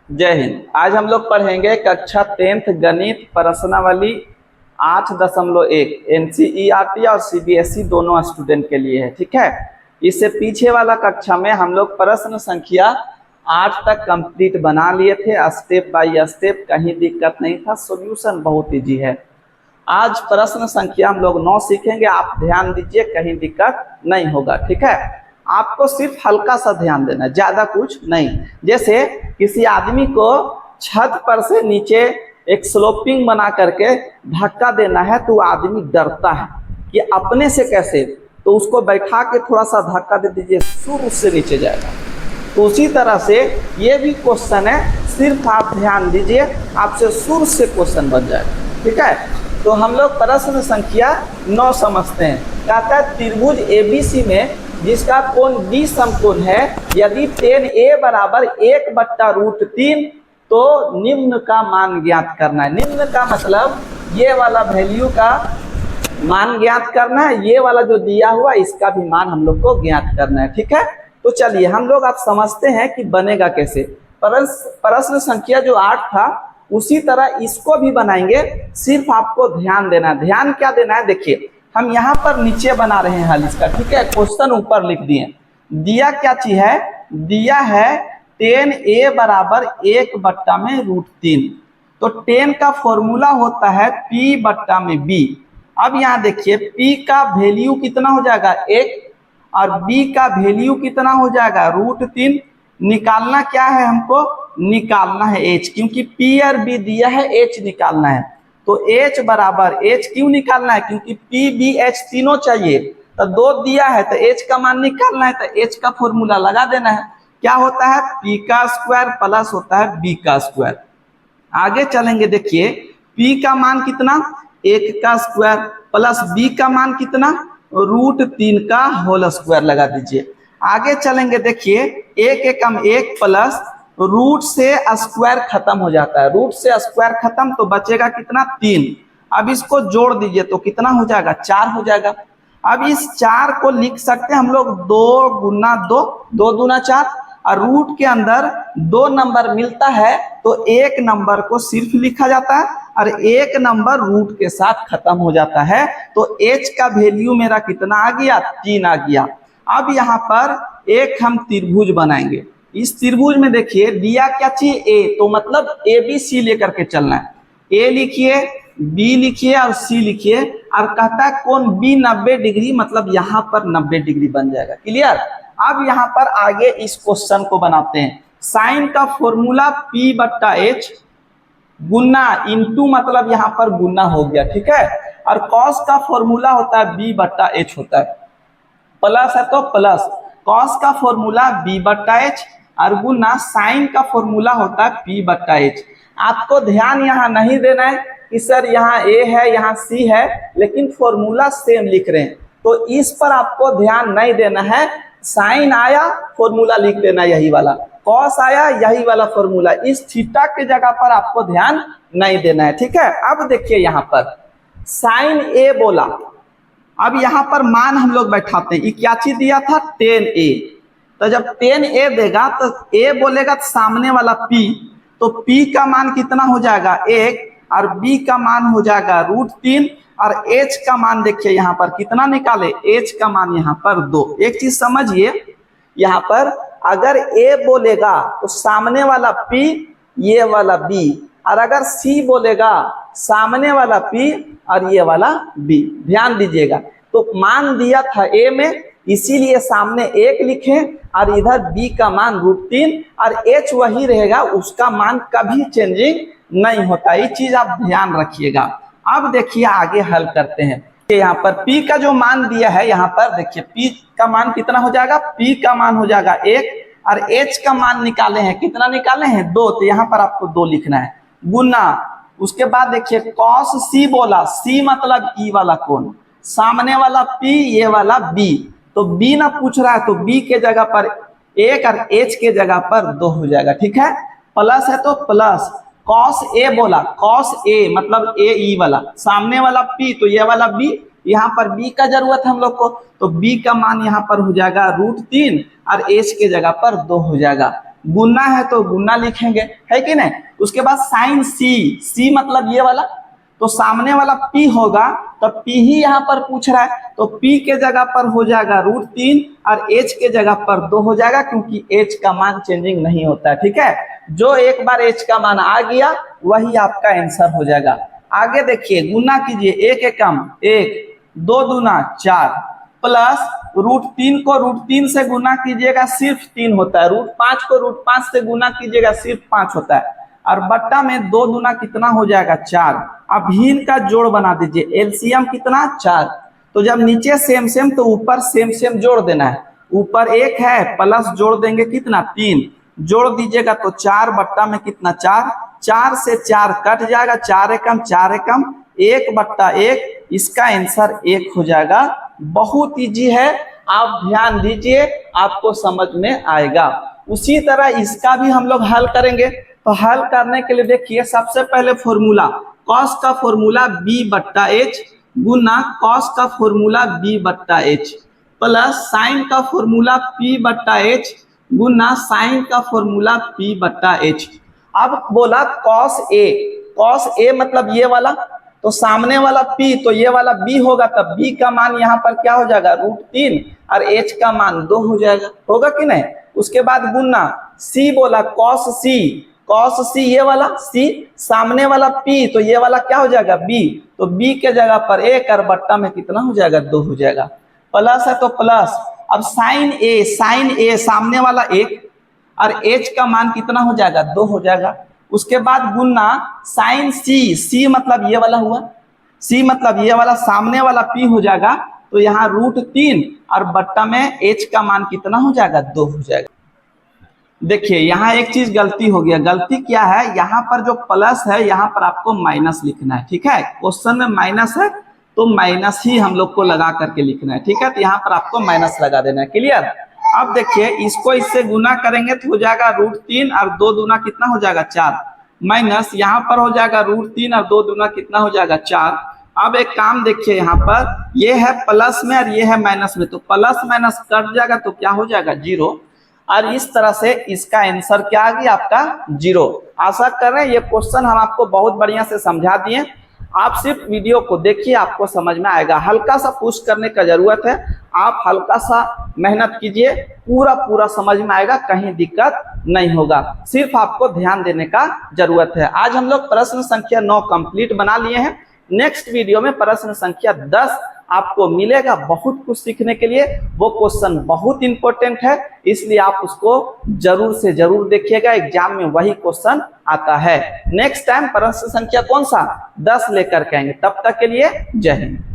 जय हिंद। आज हम लोग पढ़ेंगे कक्षा 10th गणित प्रश्नावली 8.1 NCERT और CBSE दोनों स्टूडेंट के लिए है। ठीक है, इससे पीछे वाला कक्षा में हम लोग प्रश्न संख्या 8 तक कंप्लीट बना लिए थे, स्टेप बाय स्टेप, कहीं दिक्कत नहीं था, सॉल्यूशन बहुत इजी है। आज प्रश्न संख्या हम लोग 9 सीखेंगे, आप ध्यान दीजिए, कहीं दिक्कत नहीं होगा। ठीक है, आपको सिर्फ हल्का सा ध्यान देना, ज्यादा कुछ नहीं। जैसे किसी आदमी को छत पर से नीचे एक स्लोपिंग बना करके धक्का देना है तो आदमी डरता है कि अपने से कैसे, तो उसको बैठा के थोड़ा सा धक्का दे दीजिए, शुरू से नीचे जाएगा। तो उसी तरह से ये भी क्वेश्चन है, सिर्फ आप ध्यान दीजिए, आपसे शुरू से क्वेश्चन बन जाएगा। ठीक है, तो हम लोग प्रश्न संख्या 9 समझते हैं। कहता है त्रिभुज ABC में जिसका कोण B समकोण है, यदि tan A बराबर 1/√3 तो निम्न का मान ज्ञात करना है। निम्न का मतलब ये वाला वैल्यू का मान ज्ञात करना है, ये वाला जो दिया हुआ इसका भी मान हम लोग को ज्ञात करना है। ठीक है, तो चलिए हम लोग आप समझते हैं कि बनेगा कैसे। प्रश्न संख्या जो 8 था उसी तरह इसको भी बनाएंगे, सिर्फ आपको ध्यान देना है। ध्यान क्या देना है, देखिए हम यहाँ पर नीचे बना रहे हैं हल इसका। ठीक है, क्वेश्चन ऊपर लिख दिए, दिया क्या चीज है, दिया है tan A बराबर 1/√3। तो tan का फॉर्मूला होता है P/B। अब यहाँ देखिए P का वैल्यू कितना हो जाएगा 1 और B का वैल्यू कितना हो जाएगा √3। निकालना क्या है, हमको निकालना है H, क्योंकि P और B दिया है, H निकालना है। तो H बराबर, H क्यों निकालना है, क्योंकि P B H तीनों चाहिए, तो 2 दिया है तो H का मान निकालना है, तो H का फॉर्मूला लगा देना है। क्या होता है, P का स्क्वायर प्लस होता है B का स्क्वायर। आगे चलेंगे, देखिए P का मान कितना 1 का स्क्वायर प्लस B का मान कितना √3 का होल स्क्वायर लगा दीजिए। आगे चलेंगे, देखिए 1 एकम 1 प्लस रूट से स्क्वायर खत्म हो जाता है, रूट से स्क्वायर खत्म तो बचेगा कितना 3। अब इसको जोड़ दीजिए तो कितना हो जाएगा 4 हो जाएगा। अब इस 4 को लिख सकते हैं हम लोग 2 गुना 2, 2 दूना 4, और रूट के अंदर 2 नंबर मिलता है तो 1 नंबर को सिर्फ लिखा जाता है और 1 नंबर रूट के साथ खत्म हो जाता है। तो H का वैल्यू मेरा कितना आ गया 3 आ गया। अब यहाँ पर एक हम त्रिभुज बनाएंगे। इस त्रिभुज में देखिए दिया क्या चीज A, तो मतलब ABC लेकर के चलना है। A लिखिए, B लिखिए और C लिखिए, और कहता है कोण B 90 डिग्री, मतलब यहाँ पर 90 डिग्री बन जाएगा। क्लियर। अब यहाँ पर आगे इस क्वेश्चन को बनाते हैं। साइन का फॉर्मूला P/H गुना इंटू, मतलब यहाँ पर गुना हो गया। ठीक है, और कॉस का फॉर्मूला होता है B/H होता है, प्लस है तो प्लस, कॉस का फॉर्मूला B/H और गुना साइन का फॉर्मूला होता है P/H। आपको ध्यान यहाँ नहीं देना है कि सर यहाँ A है यहाँ C है, लेकिन फॉर्मूला सेम लिख रहे हैं, तो इस पर आपको ध्यान नहीं देना है। साइन आया फॉर्मूला लिख देना यही वाला, कॉस आया यही वाला फॉर्मूला, इस थीटा के जगह पर आपको ध्यान नहीं देना है। ठीक है, अब देखिए यहाँ पर साइन A बोला, अब यहाँ पर मान हम लोग बैठाते हैं। ये क्या चीज दिया था tan A, तो जब tan A देगा तो A बोलेगा तो सामने वाला P, तो P का मान कितना हो जाएगा 1 और B का मान हो जाएगा √3 और H का मान देखिए यहाँ पर कितना निकाले, H का मान यहाँ पर 2। एक चीज समझिए, यहाँ पर अगर A बोलेगा तो सामने वाला P, ये वाला B, और अगर C बोलेगा सामने वाला P और ये वाला B। ध्यान दीजिएगा, तो मान दिया था A में, इसीलिए सामने 1 लिखे और इधर B का मान √3 और H वही रहेगा, उसका मान कभी चेंजिंग नहीं होता। ये चीज आप ध्यान रखिएगा। अब देखिए आगे हल करते हैं। यहाँ पर P का जो मान दिया है, यहाँ पर देखिए P का मान कितना हो जाएगा, P का मान हो जाएगा 1 और H का मान निकाले हैं, कितना निकाले हैं 2, तो यहाँ पर आपको 2 लिखना है, गुना। उसके बाद देखिए cos C बोला, C मतलब E वाला कोण, सामने वाला P ये वाला B, तो B ना पूछ रहा है तो B के जगह पर 1 और H के जगह पर 2 हो जाएगा। ठीक है, प्लस है तो प्लस, cos A बोला, cos A मतलब A E वाला, सामने वाला P तो ये वाला B, यहाँ पर B का जरूरत है हम लोग को, तो B का मान यहाँ पर हो जाएगा √3 और H के जगह पर 2 हो जाएगा। गुना है तो गुना लिखेंगे, है कि नहीं। उसके बाद साइन सी, सी मतलब ये वाला, तो सामने वाला P होगा तो P ही यहाँ पर पूछ रहा है, तो P के जगह पर हो जाएगा √3 और H के जगह पर 2 हो जाएगा, क्योंकि H का मान चेंजिंग नहीं होता है, ठीक है। जो एक बार H का मान आ गया वही आपका आंसर हो जाएगा। आगे देखिए, गुना कीजिए, एक एकम 1, 2 दूना 4, प्लस √3 को √3 से गुना कीजिएगा सिर्फ 3 होता है, √5 को √5 से गुना कीजिएगा सिर्फ 5 होता है, और बट्टा में 2 दूना कितना हो जाएगा 4। अब भिन्न का जोड़ बना दीजिए, एलसीएम कितना 4, तो जब नीचे सेम सेम तो ऊपर सेम सेम जोड़ देना है, ऊपर 1 है प्लस जोड़ देंगे कितना 3, जोड़ दीजिएगा तो 4 बट्टा में कितना 4, 4 से 4 कट जाएगा, 4 एकम 4 एकम 1/1, इसका आंसर 1 हो जाएगा। बहुत इजी है, आप ध्यान दीजिए आपको समझ में आएगा। उसी तरह इसका भी हम लोग हल करेंगे, तो हल करने के लिए देखिए सबसे पहले फॉर्मूला, कॉस का फॉर्मूला B/H गुना कॉस का फॉर्मूला B/H प्लस साइन का फॉर्मूला P/H गुना साइन का फॉर्मूला P/H। अब बोला कॉस ए, कॉस ए मतलब ये वाला, तो सामने वाला P तो ये वाला B होगा, तब B का मान यहाँ पर क्या हो जाएगा √3 और H का मान 2 हो जाएगा, होगा कि नहीं। उसके बाद गुना C बोला कॉस C, कॉस C ये वाला C, सामने वाला P तो ये वाला क्या हो जाएगा B, तो B के जगह पर 1 और बट्टा में कितना हो जाएगा 2 हो जाएगा, प्लस है तो प्लस। अब साइन A, साइन A सामने वाला 1 और H का मान कितना हो जाएगा 2 हो जाएगा। उसके बाद गुना साइन C, C मतलब ये वाला हुआ, C मतलब ये वाला, सामने वाला P हो जाएगा तो यहाँ √3 और बट्टा में H का मान कितना हो जाएगा 2 हो जाएगा। देखिए यहाँ एक चीज गलती हो गया, गलती क्या है, यहाँ पर जो प्लस है यहाँ पर आपको माइनस लिखना है, ठीक है। क्वेश्चन में माइनस है तो माइनस ही हम लोग को लगा करके लिखना है, ठीक है, तो यहाँ पर आपको माइनस लगा देना है, क्लियर। अब देखिए इसको इससे गुना करेंगे तो हो जाएगा √3 और 2 दूना कितना हो जाएगा 4, माइनस यहाँ पर हो जाएगा √3 और 2 दूना कितना हो जाएगा 4। अब एक काम देखिए, यहाँ पर ये है प्लस में और ये है माइनस में, तो प्लस माइनस कट जाएगा तो क्या हो जाएगा 0, और इस तरह से इसका आंसर क्या आ गया आपका 0। आशा कर रहे हैं ये क्वेश्चन हम आपको बहुत बढ़िया से समझा दिए, आप सिर्फ वीडियो को देखिए आपको समझ में आएगा। हल्का सा पुश करने का जरूरत है, आप हल्का सा मेहनत कीजिए, पूरा समझ में आएगा, कहीं दिक्कत नहीं होगा, सिर्फ आपको ध्यान देने का जरूरत है। आज हम लोग प्रश्न संख्या 9 कंप्लीट बना लिए हैं। नेक्स्ट वीडियो में प्रश्न संख्या 10 आपको मिलेगा, बहुत कुछ सीखने के लिए। वो क्वेश्चन बहुत इंपॉर्टेंट है, इसलिए आप उसको जरूर से जरूर देखिएगा, एग्जाम में वही क्वेश्चन आता है। नेक्स्ट टाइम प्रश्न संख्या कौन सा 10 लेकर के आएंगे, तब तक के लिए जय हिंद।